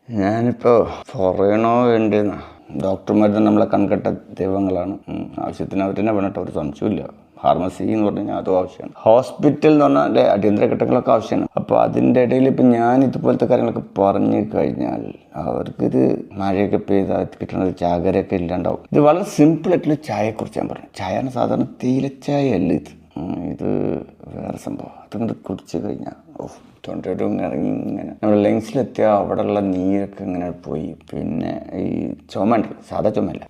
ഞാനിപ്പോൾ പറയണോ വേണ്ടിയെന്നാ. ഡോക്ടർമാർ നമ്മളെ കൺകെട്ട ദൈവങ്ങളാണ്. ആവശ്യത്തിന് അവർ തന്നെ വേണം കേട്ടോ, ഒരു സംശയമില്ല. ഫാർമസി എന്ന് പറഞ്ഞു കഴിഞ്ഞാൽ അതും ആവശ്യമാണ്. ഹോസ്പിറ്റൽ എന്ന് പറഞ്ഞാൽ അടിയന്തര ഘട്ടങ്ങളൊക്കെ ആവശ്യമാണ്. അപ്പോൾ അതിൻ്റെ ഇടയിൽ ഇപ്പം ഞാൻ ഇതുപോലത്തെ കാര്യങ്ങളൊക്കെ പറഞ്ഞു കഴിഞ്ഞാൽ അവർക്കിത് മഴയൊക്കെ പെയ്താൽ കിട്ടുന്നത് ചാകരയൊക്കെ ഇല്ലാണ്ടാവും. ഇത് വളരെ സിമ്പിളായിട്ടുള്ള ചായയെക്കുറിച്ച് ഞാൻ പറഞ്ഞു. ചായയാണ് സാധാരണ തേയിലച്ചായ അല്ല ഇത് വേറെ സംഭവം. അതുകൊണ്ട് കുടിച്ച് കഴിഞ്ഞാൽ തൊണ്ടൊരു ഇറങ്ങി ഇങ്ങനെ നമ്മുടെ ലങ്സിലെത്തിയാൽ അവിടെയുള്ള നീരൊക്കെ ഇങ്ങനെ പോയി. പിന്നെ ഈ ചുമ ഉണ്ടല്ലോ, സാധാ ചുമയല്ല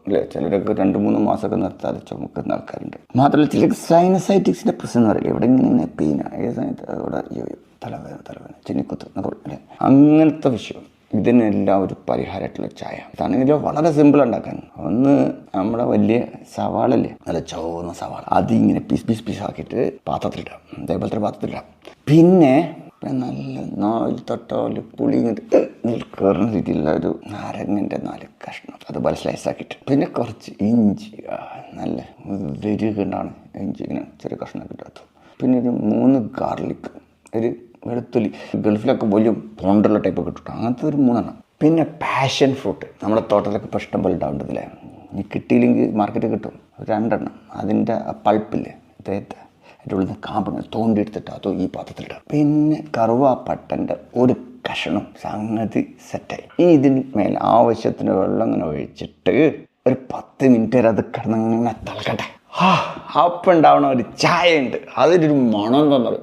അല്ലേ, ചിലരൊക്കെ 2-3 മാസമൊക്കെ നിർത്താതെ ചുമക്കുന്ന ആൾക്കാരുണ്ട്. മാത്രമല്ല ചിലർക്ക് സൈനസൈറ്റിക്സിൻ്റെ പ്രശ്നം എന്ന് പറയില്ല, ഇവിടെ ഇങ്ങനെ പെയിനാണ് ഏത് സമയത്ത് അവിടെ തലവേദന ചെന്നിക്കുത്ത് അല്ലേ, അങ്ങനത്തെ വിഷയം. ഇതിനെല്ലാം ഒരു പരിഹാരമായിട്ടുള്ള ചായ. ഇതാണെങ്കിലും വളരെ സിമ്പിൾ ഉണ്ടാക്കാൻ. ഒന്ന് നമ്മുടെ വലിയ സവാളല്ലേ, നല്ല ചുവന്ന സവാള, അതിങ്ങനെ പീസ് ആക്കിയിട്ട് പാത്രത്തിലിടാം, അതേപോലത്തെ പാത്രത്തിലിടാം. പിന്നെ നല്ല 4 തൊട്ടോല് പുളി കയറുന്ന രീതിയിലുള്ള ഒരു നാരങ്ങൻ്റെ 4 കഷ്ണം അതുപോലെ സ്ലൈസ് ആക്കിയിട്ട്, പിന്നെ കുറച്ച് ഇഞ്ചി, നല്ല വെരുകുണ്ടാണ് ഇഞ്ചി ഇങ്ങനെ ചെറിയ കഷ്ണം കിട്ടാത്ത, പിന്നെ ഒരു 3 ഗാർലിക്, ഒരു വെളുത്തുള്ളി, ഗൾഫിലൊക്കെ വലിയ പോണ്ടുള്ള ടൈപ്പൊക്കെ കിട്ടും, അങ്ങനത്തെ ഒരു 3 പിന്നെ പാഷൻ ഫ്രൂട്ട് നമ്മുടെ തോട്ടത്തിലൊക്കെ ഇപ്പോൾ ഇഷ്ടം പോലെ ഉണ്ടാവേണ്ടതില്ലേ, ഇനി കിട്ടിയില്ലെങ്കിൽ മാർക്കറ്റിൽ കിട്ടും, 2 അതിൻ്റെ പൾപ്പില്ലേ, തേത്ത അതിൻ്റെ ഉള്ളിൽ നിന്ന് കാമ്പ് തോണ്ടിയെടുത്തിട്ട് അതോ ഈ പാത്രത്തിലിടാം. പിന്നെ കറുവാപ്പട്ടൻ്റെ ഒരു കഷണം, സംഗതി സെറ്റായി. ഇതിന് മേലെ ആവശ്യത്തിന് വെള്ളം ഇങ്ങനെ ഒഴിച്ചിട്ട് ഒരു 10 മിനിറ്റ് വരെ അത് കിടന്നിങ്ങനെ തിളക്കട്ടെ. അപ്പം ഉണ്ടാവണ ഒരു ചായ ഉണ്ട്, അതിനൊരു മണം തന്നത്.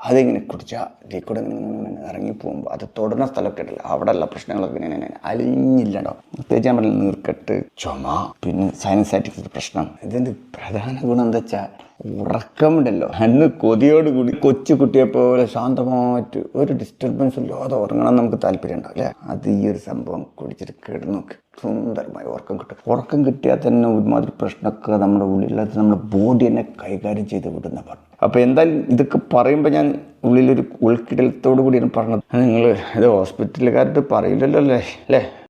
അതിങ്ങനെ കുടിച്ചാൽ ഇതിൽ കൂടെ ഇങ്ങനെ ഇറങ്ങിപ്പോകുമ്പോൾ അത് തൊടുന്ന സ്ഥലമൊക്കെ ഉണ്ടല്ലോ, അവിടെ ഉള്ള പ്രശ്നങ്ങളൊക്കെ ഇങ്ങനെ അലിഞ്ഞില്ലണ്ടാവും. പ്രത്യേകിച്ച് ഞാൻ പറഞ്ഞ നീർക്കെട്ട്, ചുമ, പിന്നെ സൈനസൈറ്റിക്സ് പ്രശ്നം. ഇതിൻ്റെ പ്രധാന ഗുണം എന്താ വെച്ചാൽ ഉറക്കമുണ്ടല്ലോ, അന്ന് കൊതിയോടുകൂടി കൊച്ചു കുട്ടിയെപ്പോലെ ശാന്തമായിട്ട് ഒരു ഡിസ്റ്റർബൻസ് ഇല്ലാതെ ഉറങ്ങണം നമുക്ക് താല്പര്യം ഉണ്ടാവും അല്ലേ. അത് ഈ ഒരു സംഭവം കുടിച്ചിട്ട് കിടന്നു നോക്ക്, സുന്ദരമായി ഉറക്കം കിട്ടും. ഉറക്കം കിട്ടിയാൽ തന്നെ ഒരുമാതിരി പ്രശ്നമൊക്കെ നമ്മുടെ ഉള്ളിലത് നമ്മുടെ ബോഡി തന്നെ കൈകാര്യം ചെയ്ത് വിടുന്ന പറഞ്ഞു. അപ്പോൾ എന്തായാലും ഇതൊക്കെ പറയുമ്പോൾ ഞാൻ ഉള്ളിലൊരു ഉൾക്കിടലത്തോടു കൂടിയാണ് പറഞ്ഞത്. നിങ്ങൾ ഇത് ഹോസ്പിറ്റലുകാരുടെ പറയില്ലല്ലോ അല്ലേ.